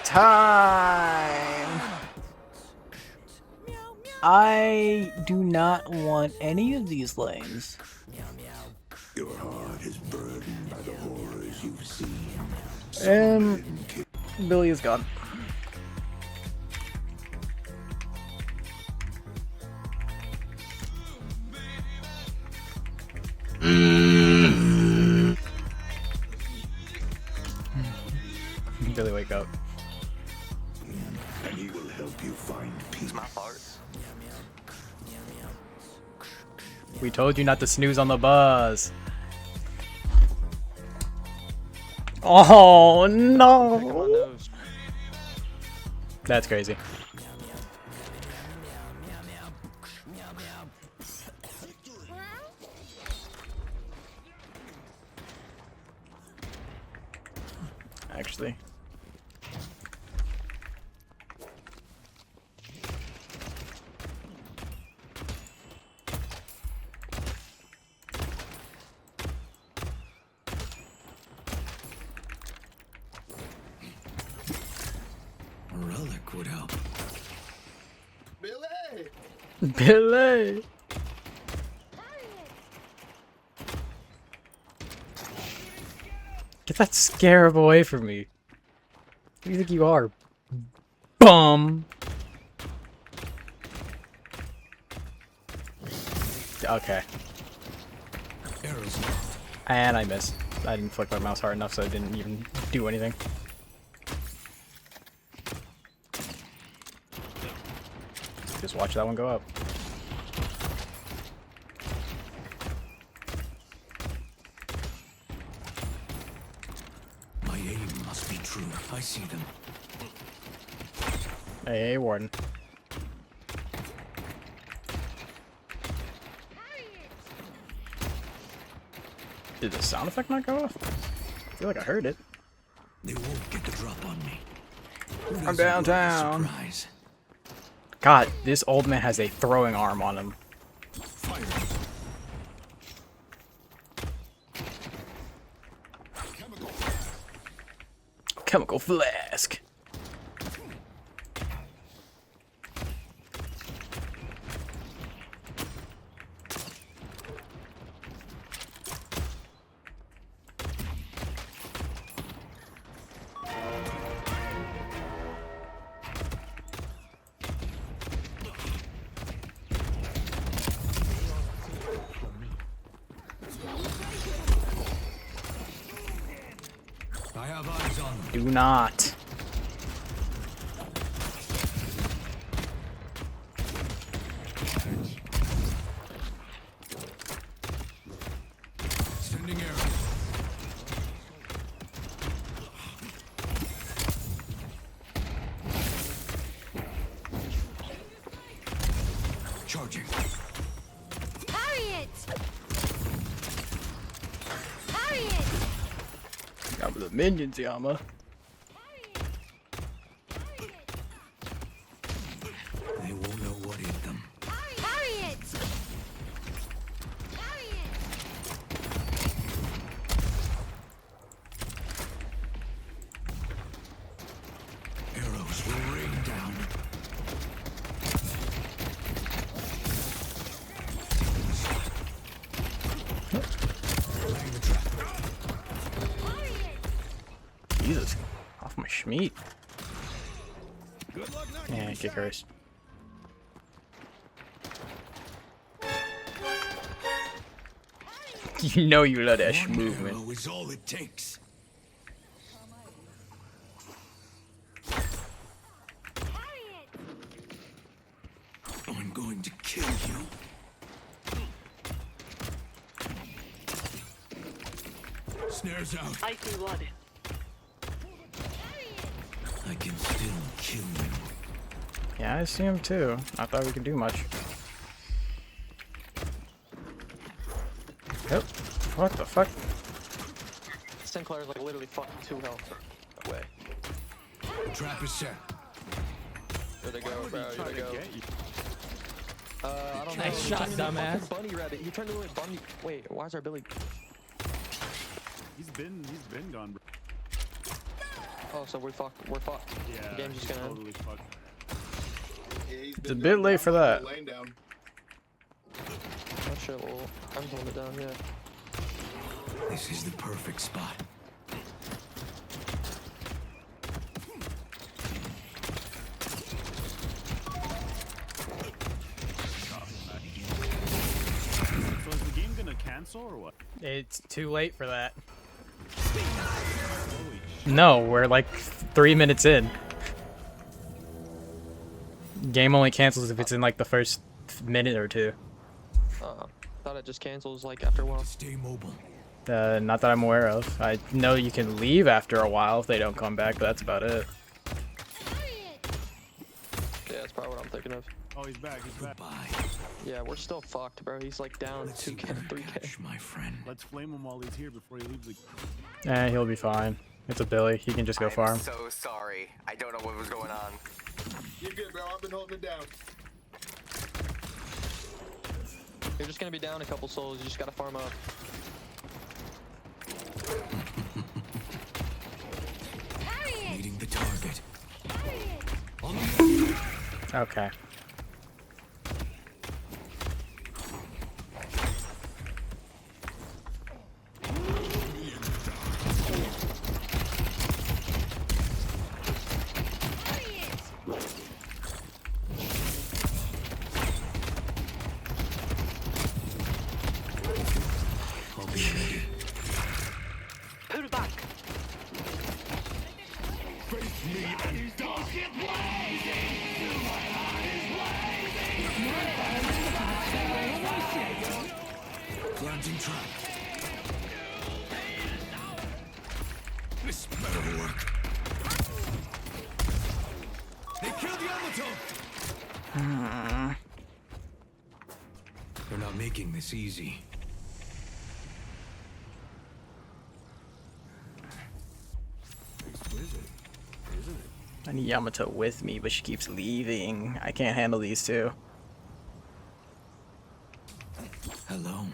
Time! I do not want any of these lanes. Your heart is burdened by the horrors you've seen. And Billy is gone. Billy, wake up. And he will help you find peace. My fault. We told you not to snooze on the buzz. Oh no! That's crazy. Actually. A relic would help. Billy! Billy! Get that scarab away from me. Who do you think you are? Bum! Okay. Arrows. And I missed. I didn't flick my mouse hard enough, so it didn't even do anything. Just watch that one go up. My aim must be true. I see them. Hey, Warden. Did the sound effect not go off? I feel like I heard it. They won't get the drop on me. I'm downtown. Surprise. God, this old man has a throwing arm on him. Fire. Chemical flask. I have eyes on them. Do not. Sending arrows. Charging. Harriet! Harriet! Got the minions, Yama. They won't know what hit them. Harriet! Harriet! Arrows will rain down. Laying the trap. Jesus. Off my schmeat. Yeah, kick hers. You know you love that One movement. arrow is all it takes. Harriet! I'm going to kill you. Snares out. Icy blood. I can still kill you. Yeah, I see him too. I thought we could do much. Yep. What the fuck? Sinclair's like literally fucking 2 health away. The trap is set. Here they go, bro. Here they go. I don't know. Nice He shot, turned into a dumbass. fucking bunny rabbit. He turned into a bunny. Wait, why is our Billy? He's been gone, bro. Oh, so we're fucked. We're fucked. Yeah, The game's just gonna end. totally fucked. It's a bit late for that. Laying down. Oh shit, well, I'm holding it down, yeah. This is the perfect spot. So is the game gonna cancel or what? It's too late for that. Holy shit. No, we're like 3 minutes in. Game only cancels if it's in like the first minute or two. Thought it just cancels like after a while. Stay mobile. Not that I'm aware of. I know you can leave after a while if they don't come back, but that's about it. Yeah, that's probably what I'm thinking of. Oh, he's back. He's back. Bye. Yeah, we're still fucked, bro. He's like down Let's see 2K, what I 3K. catch, my friend. Let's flame him while he's here before he leaves the. He'll be fine. It's a Billy. He can just go farm. I'm so sorry. I don't know what was going on. You're good, bro. I've been holding it down. You're just gonna be down a couple souls. You just gotta farm up. Parry it! Meeting the target. Parry it! Okay. Parry it! I'll be ready. Pull back! Planting trap. This better work. They killed Yamato! They're not making this easy. Exquisite, isn't it? I need Yamato with me, but she keeps leaving. I can't handle these two. Hello.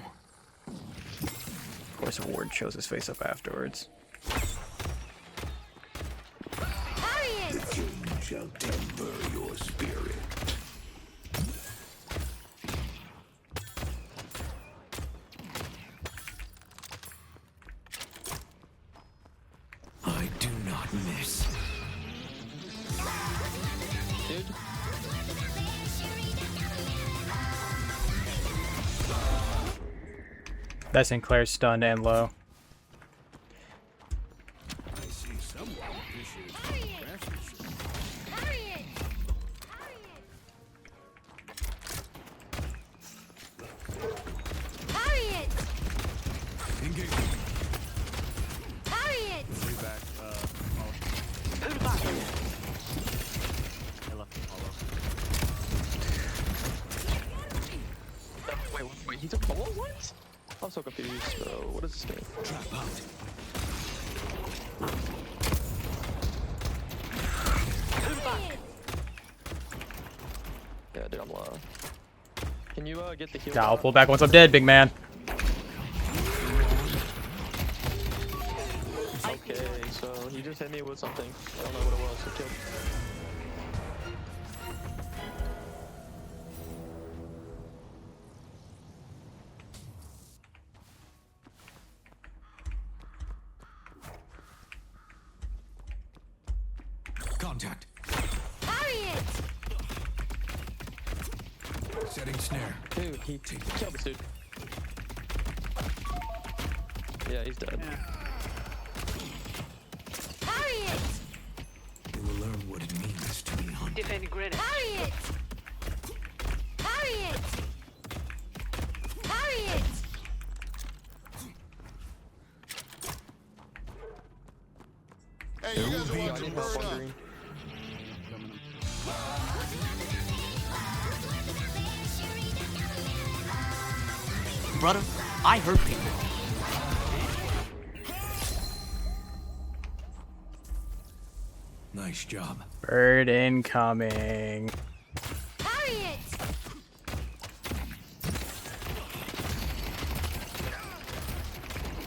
Of course, Ward shows his face up afterwards. Parry it! The king shall temper your spirit. I do not miss. Dude, That Sinclair's stunned and low. I see someone appreciates Parry it! craftsmanship. Parry it! Parry it! Engage. Parry it! Way back. Oh. pull back! I left him hollow. Wait, he took the wall? What? I'm so confused, bro. What is this game? Trap out. Parry it! Yeah, dude, I'm low. Can you get the heal? Yeah, I'll pull back once I'm dead, big man. Okay, so he just hit me with something. I don't know what it was. It killed. Contact. Parry it! Setting snare. Dude, he killed this dude. Yeah, he's dead. Parry it! They will learn what it means to be hunted. Parry it! Parry it! Parry it! Hey, you guys Yeah, I need help on green. Coming in. Brother, I hurt people. Nice job. Bird incoming. Parry it!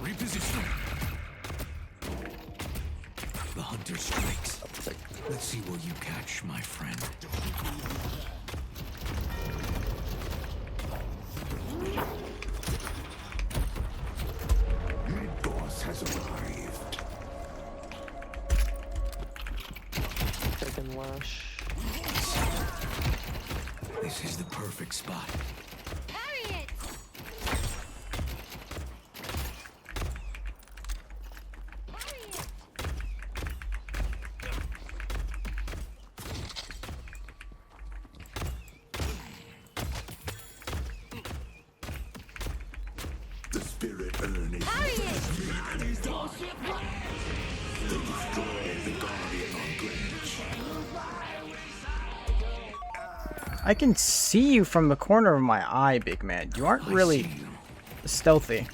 Reposition. The hunter strikes. Let's see what you catch, my friend. Mid-boss has arrived. Taking lash. This is the perfect spot. Harry it! Harry it! The spirit urn is Harry it! they destroyed the guardian on Greenwich. I can see you from the corner of my eye, big man. You aren't really stealthy.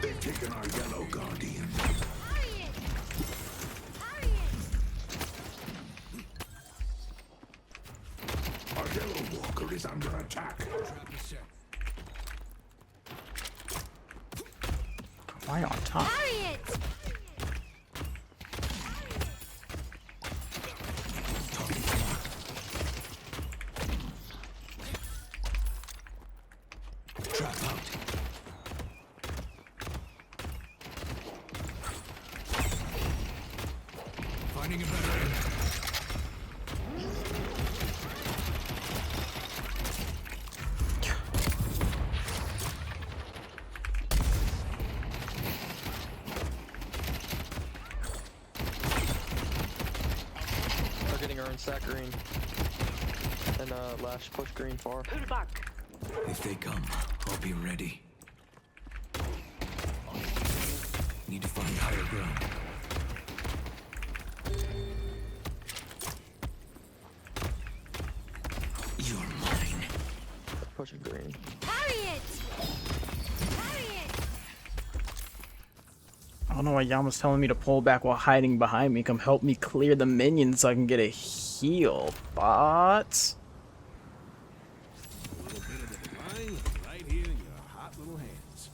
They've taken our yellow guardian. Harry it! Harry it! Our yellow walker is under attack. Why on top? Harry it! Trap out. Finding a better end. They're getting her in sack green. And lash push green far. If they come, I'll be ready. Need to find higher ground. You're mine. Pushing green. Harry it! Harry it! I don't know why Yama's telling me to pull back while hiding behind me. Come help me clear the minions so I can get a heal, but... A little bit of the divine right here in your hot little hands.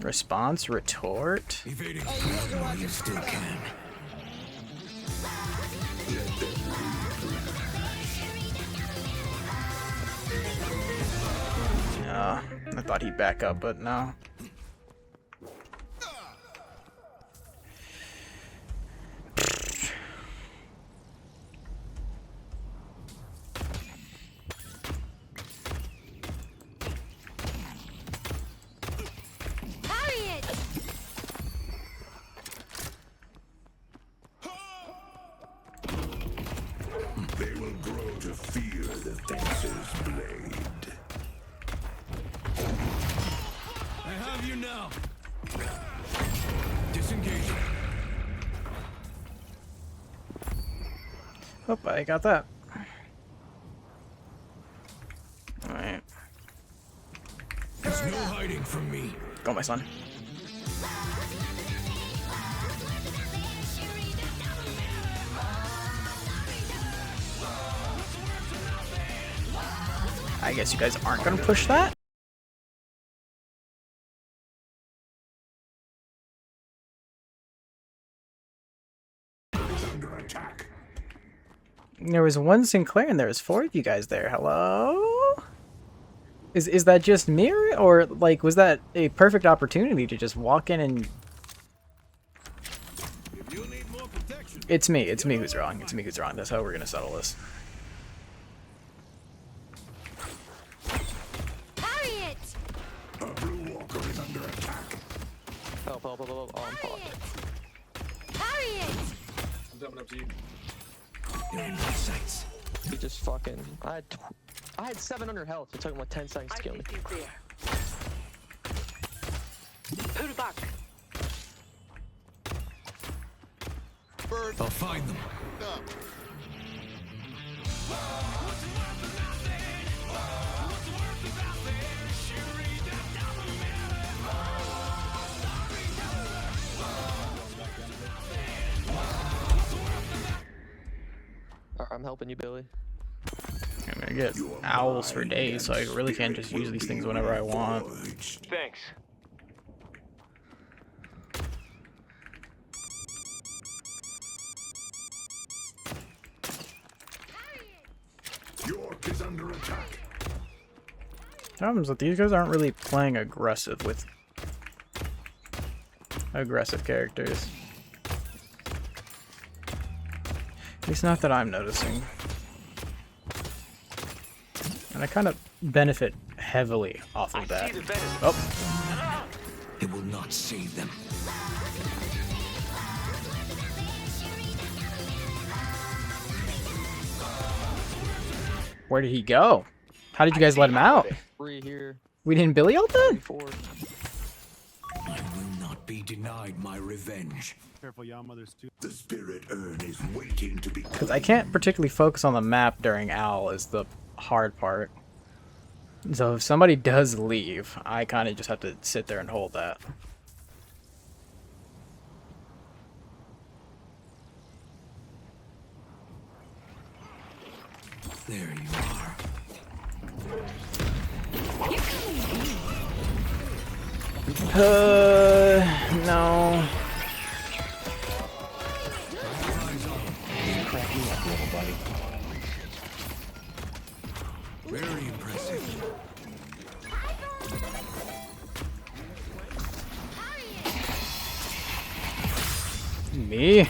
Response, retort. Evading while you still can. I thought he'd back up, but no. Harry it! They will grow to fear the fencer's blade. I have you now. Disengage. Oh, I got that. Alright. There's no hiding from me. Go, my son. I guess you guys aren't gonna push that? Under attack. There was one Sinclair and there was 4 of you guys there. Hello? Is that just me, or like was that a perfect opportunity to just walk in and... If you need more protection, It's me who's wrong. It's me who's wrong. That's how we're gonna settle this. Harry it! A blue walker is under attack. Help, help, help, help. Oh, I'm Harry fucked. it! Harry it! I'm jumping up to you. They're in my sights. He just fucking. I had 700 health. It took him like 10 seconds to kill me. Pull back. I'll find them. I'm helping you, Billy. I'm gonna get owls for days, so I really can't just use these things whenever I want. Thanks. under attack. Problems with these guys aren't really playing aggressive with aggressive characters. At least not that I'm noticing. And I kind of benefit heavily off of that. Oh. It will not save them. Where did he go? How did you guys let him out? 3 here. We didn't Billy ult that? 4. I will not be denied my revenge. Careful, y'all mothers too. The spirit urn is waiting to be. Because I can't particularly focus on the map during Owl is the hard part. So if somebody does leave, I kind of just have to sit there and hold that. There you are. No. Very impressive. Me?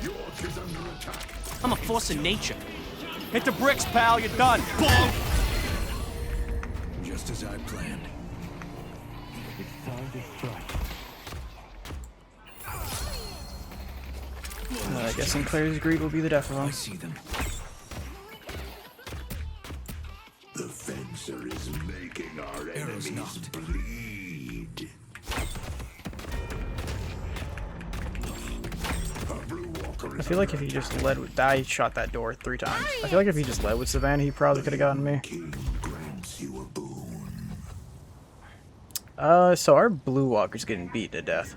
York is under attack. I'm a force of nature. Hit the bricks, pal. You're done. Bonk! Just as I planned. I guess Sinclair's greed will be the death of I him. see them. The fencer is making our Arrows enemies knocked. bleed. A blue walker I is feel like if he just led with... I shot that door 3 times. I feel like if he just led with Savannah, he probably could have gotten me. king grants you a boon. So our blue walker's getting beat to death.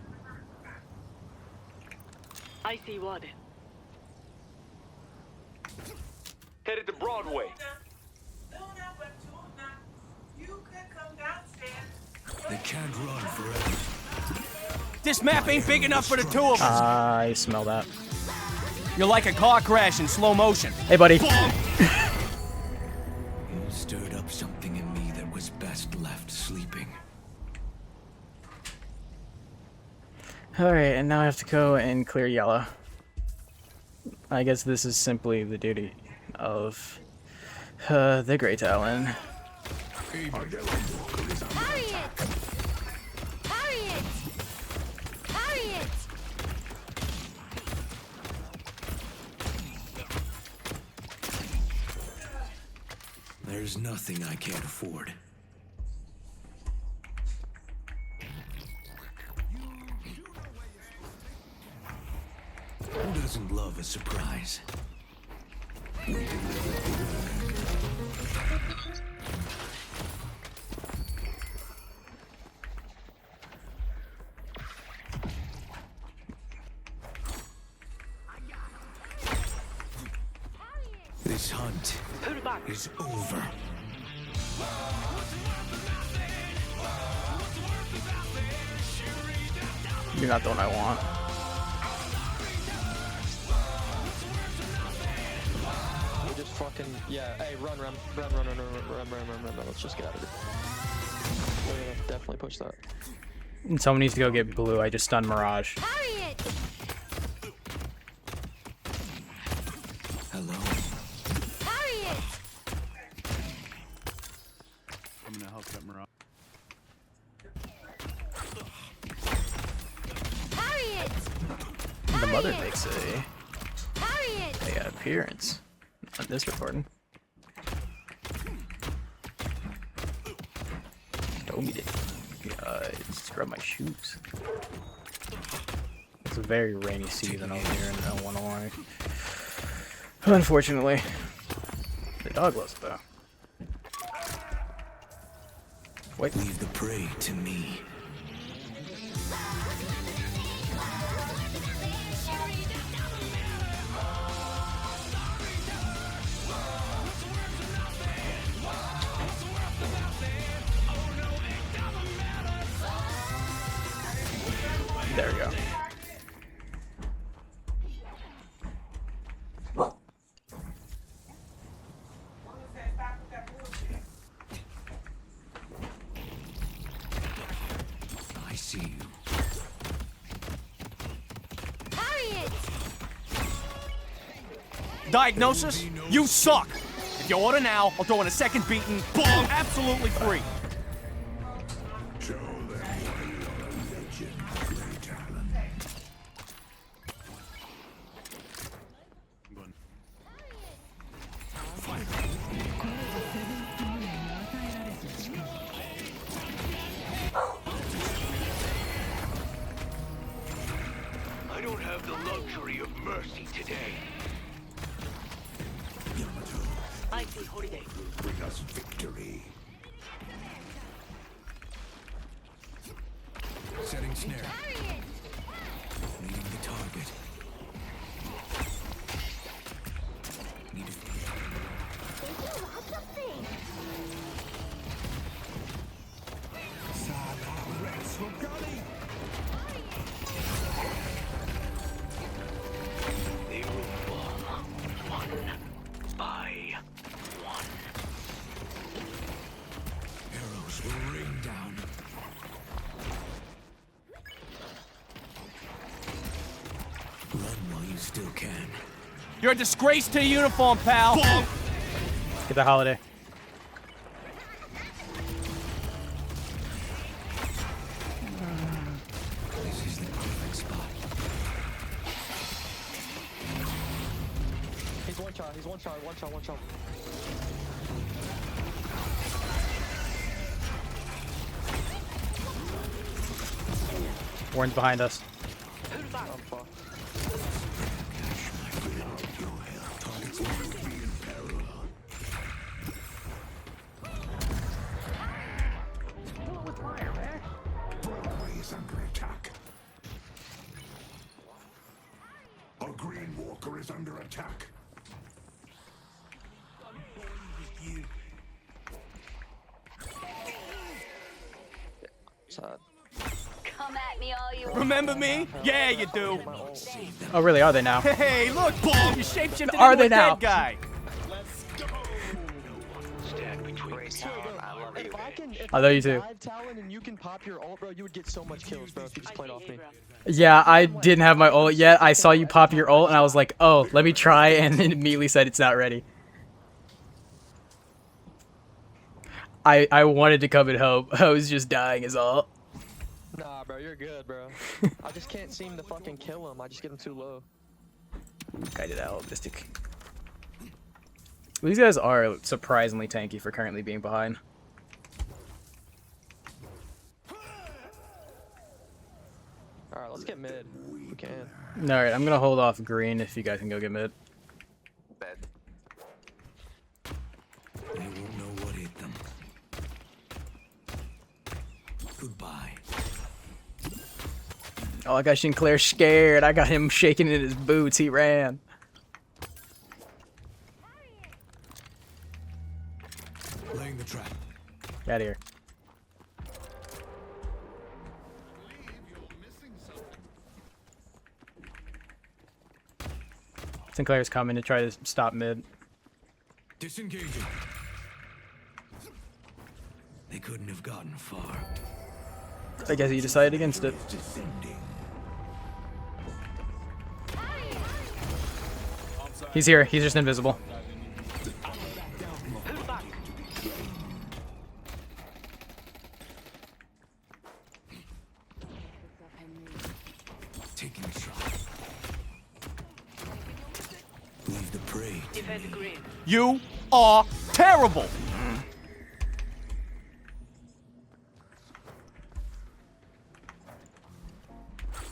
I see one. Headed to Broadway. They can't run forever. This map ain't big enough for the 2 of us. I smell that. You're like a car crash in slow motion. Hey, buddy. You stirred up something in me that was best left sleeping. Alright, and now I have to go and clear yellow. I guess this is simply the duty of the Greytalon. Harriet! Harriet! Harriet! There's nothing I can't afford. Who doesn't love a surprise? This hunt Put it back. is over. You're not the one I want. We just fucking, yeah. Hey, run. Let's just get out of here. We're gonna definitely push that. And someone needs to go get blue. I just stunned Mirage. Harriet! Hello. Harriet! I'm gonna help that Mirage. Harriet! The mother makes Harriet! a appearance on this recording. Told me to scrub my shoes. It's a very rainy season over here in Illinois. Unfortunately, the dog loves it though. Wait. Leave the prey to me. Diagnosis? You suck. If you order now, I'll throw in a second beating. Boom! Absolutely free. Show them why you're a legend, Greytalon. I don't have the luxury of mercy today. Mighty holiday. Bring us victory. Setting snare. Harriet! Leading the target. Need to They will fall one by one. arrows will rain down. Run while you still can. You're a disgrace to your uniform, pal. Get the holiday. This is the perfect spot. He's one shot, he's one shot, one shot, one shot. Warren's behind us. I'm fucked. Targets will be in peril. Broadway is under attack. A green walker is under attack. Sad. Come at me all you want. Remember me? Yeah, you do. Oh, really? Are they now? Hey, look, you shapeshifted Are into they a now? dead guy. Stand between Greytalon, I love you. If I love you too. dive Talon and you can pop your ult, bro, you would get so much kills, bro, if you just played off me. Yeah, I didn't have my ult yet. I saw you pop your ult, and I was like, oh, let me try, and then immediately said it's not ready. I wanted to come and help. I was just dying is all. Nah, bro, you're good, bro. I just can't seem to fucking kill him. I just get him too low. I did that Mystic. These guys are surprisingly tanky for currently being behind. Alright, let's get mid. We can. Alright, I'm gonna hold off green if you guys can go get mid. Bed. They won't know what hit them. Goodbye. Oh, I got Sinclair scared. I got him shaking in his boots. He ran. Laying the trap. Get out of here. Sinclair's coming to try to stop mid. Disengaging. They couldn't have gotten far. I guess he decided against it. Descending. He's here. He's just invisible. Pull back. Taking a shot. Leave the prey. Defend green. You are terrible.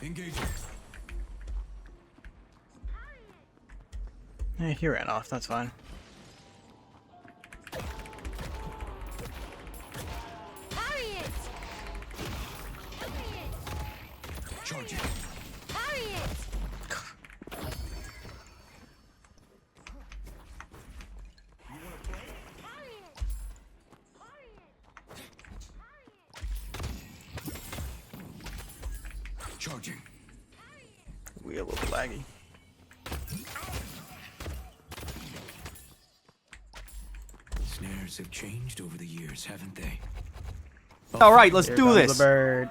Engaging. Eh, he ran off. That's fine. Harriet! Charging. Harriet! Charging. We a little bit laggy. Snares have changed over the years, haven't they? All right, let's Here do comes this. the bird.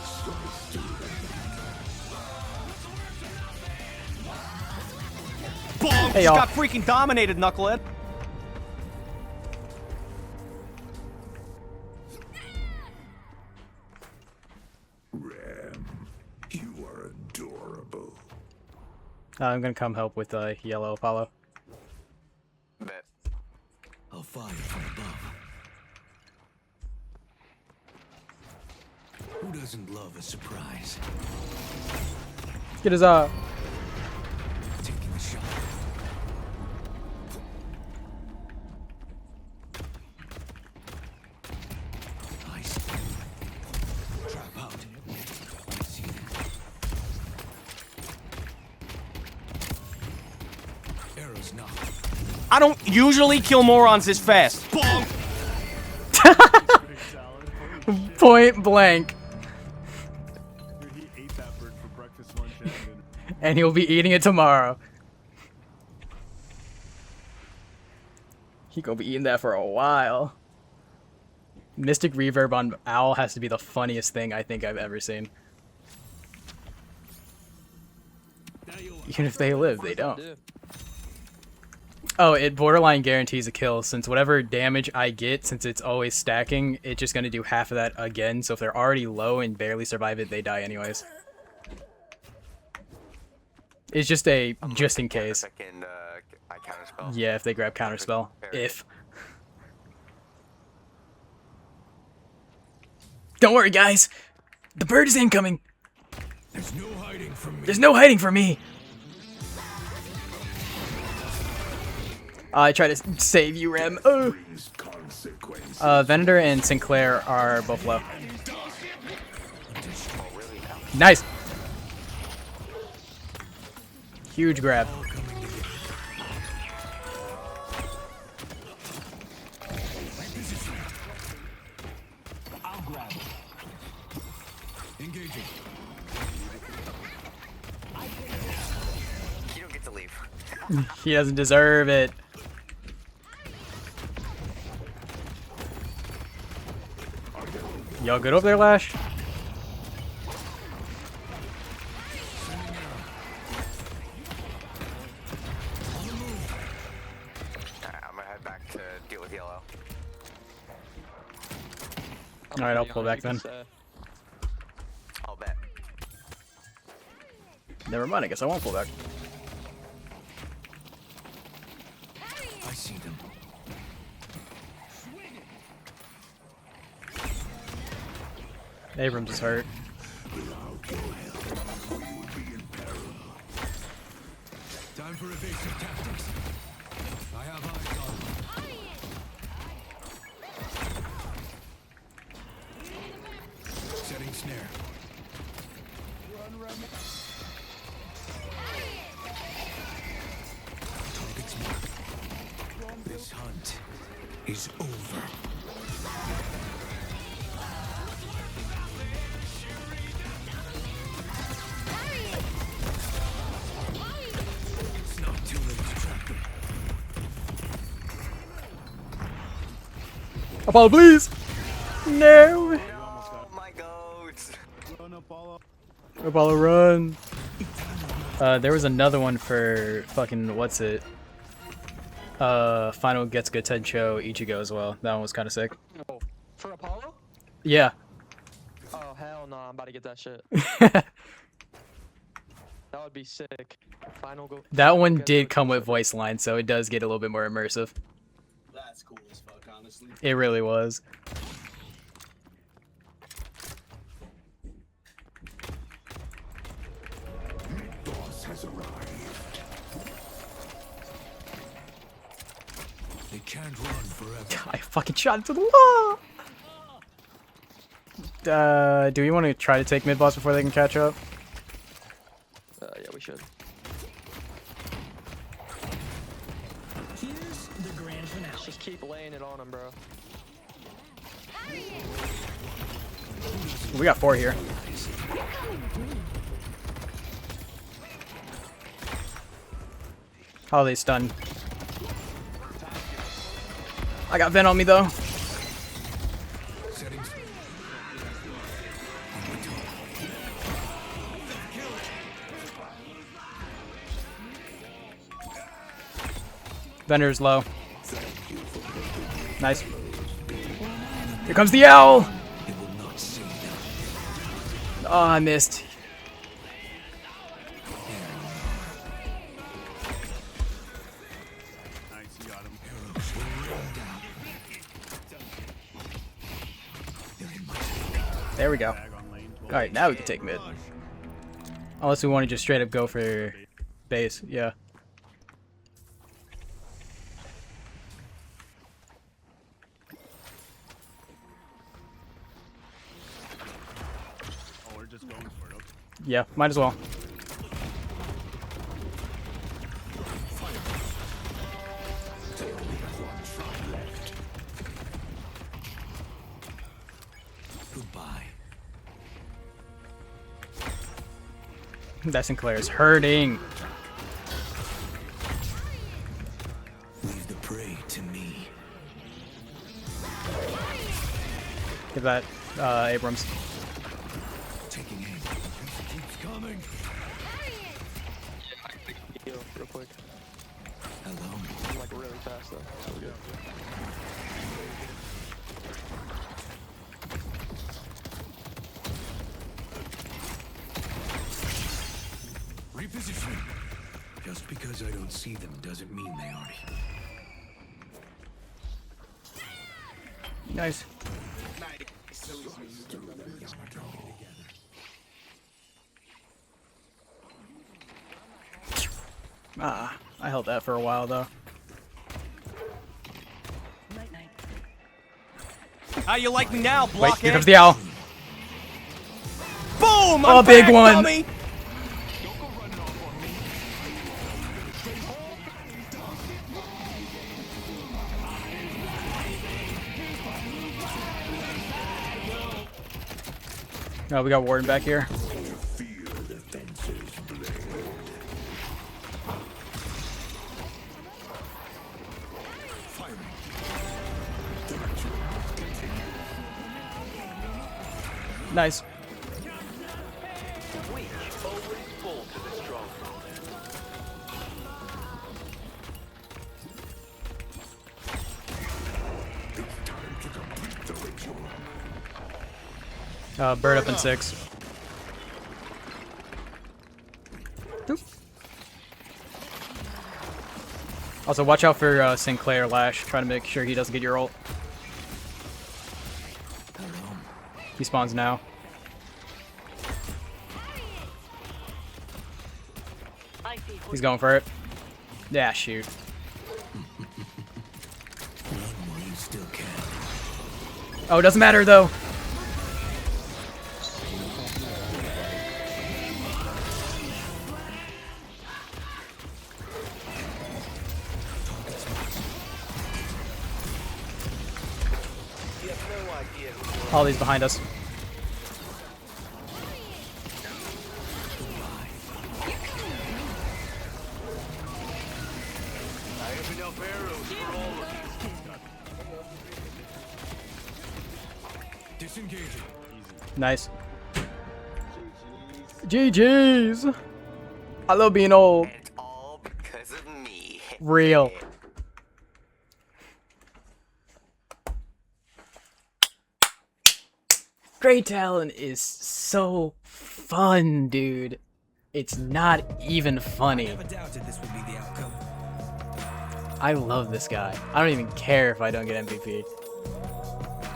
Strike through. Hey, Just y'all. got freaking dominated, Knucklehead. Ram, you are adorable. I'm gonna come help with yellow Apollo. Bet. I'll fire from above. Who doesn't love a surprise? Get his Taking the shot. Nice. Trap out. I see that. Arrows knocked. I don't usually kill morons this fast. Bonk. point blank, Dude, he ate that bird for breakfast, lunch, and dinner. and he'll be eating it tomorrow. He gonna be eating that for a while. Mystic reverb on Owl has to be the funniest thing I think I've ever seen. Even if they live, they don't. Dude. Oh, it borderline guarantees a kill, since whatever damage I get, since it's always stacking, it's just going to do half of that again, so if they're already low and barely survive it, they die anyways. It's just a, just in case. Second, I counterspell. Yeah, if they grab counterspell. If. Don't worry, guys! The bird is incoming! There's no hiding from me. There's no hiding from me! I try to save you, Rem. Brings consequences. Venator and Sinclair are both low. Nice! Huge grab. I'll grab it. Engaging. You don't get to leave. He doesn't deserve it. Y'all good over there, Lash? Alright, I'm gonna head back to deal with yellow. Alright, I'll pull back then. I'll bet. Never mind, I guess I won't pull back. I see them. Abrams is hurt. Without your help, we would be in peril. Time for evasive tactics. I have eyes on them. Setting snare. Target's marked. This hunt is over. It's not too late to track them. Apollo, please! No! Oh my goats! Run, Apollo. Apollo, run! There was another one for fucking, what's it? Final Getsuga Tencho Ichigo as well. That one was kind of sick. Oh, for Apollo? Yeah. Oh, hell no, I'm about to get that shit. That would be sick. Final go. That one did come with voice lines, so it does get a little bit more immersive. That's cool as fuck, honestly. It really was. Boss has arrived. They can't run forever. I fucking shot it to the wall! Do you want to try to take mid boss before they can catch up? Yeah, we should. Here's the grand finale. Just keep laying it on him, bro. We got 4 here. Holiday stun. I got Ven on me though. Settings. Bender's low. Nice. Here comes the L! Oh, I missed. Nice, you got him. There we go. Tag on lane 12. Alright, now we can take mid. Unless we want to just straight up go for base. Yeah. Oh, we're just going for it. Okay. Yeah, might as well. Goodbye. That Sinclair is hurting. Leave the prey to me. Give that Abrams. Taking aim. Keeps coming. Heal real quick. Hello. I'm like really fast though. So we're good. Repositioning. Just because I don't see them doesn't mean they aren't here. Nice. Ah, I held that for a while though. Night night. How you like me now, Wait, blockhead? here comes the owl. Boom! Oh, I'm big back, one. dummy! Oh, we got Warden back here. Feel the fences blade. Nice. Bird up in 6. Oop. Also, watch out for Sinclair Lash. Try to make sure he doesn't get your ult. He spawns now. I see He's going for it. Yeah, shoot. Well, you still can. Oh, it doesn't matter though. Holly's behind us. I have enough arrows for all of you. Disengaging. Nice. GG's. I love being old. It's all because of me. Real. Greytalon is so fun, dude. It's not even funny. Never doubted this would be the outcome. I love this guy. I don't even care if I don't get MVP.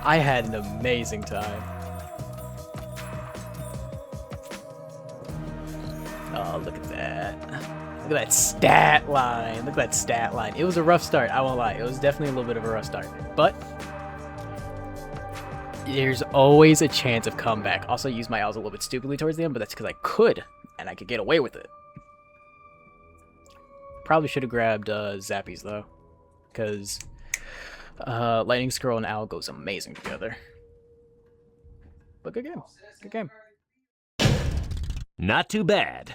I had an amazing time. Oh, look at that. Look at that stat line. Look at that stat line. It was a rough start, I won't lie. It was definitely a little bit of a rough start. But there's always a chance of comeback. Also, I used my owls a little bit stupidly towards the end, but that's because I could, and I could get away with it. Probably should have grabbed Zappies, though, because Lightning Scroll and Owl goes amazing together. But good game. Good game. Not too bad.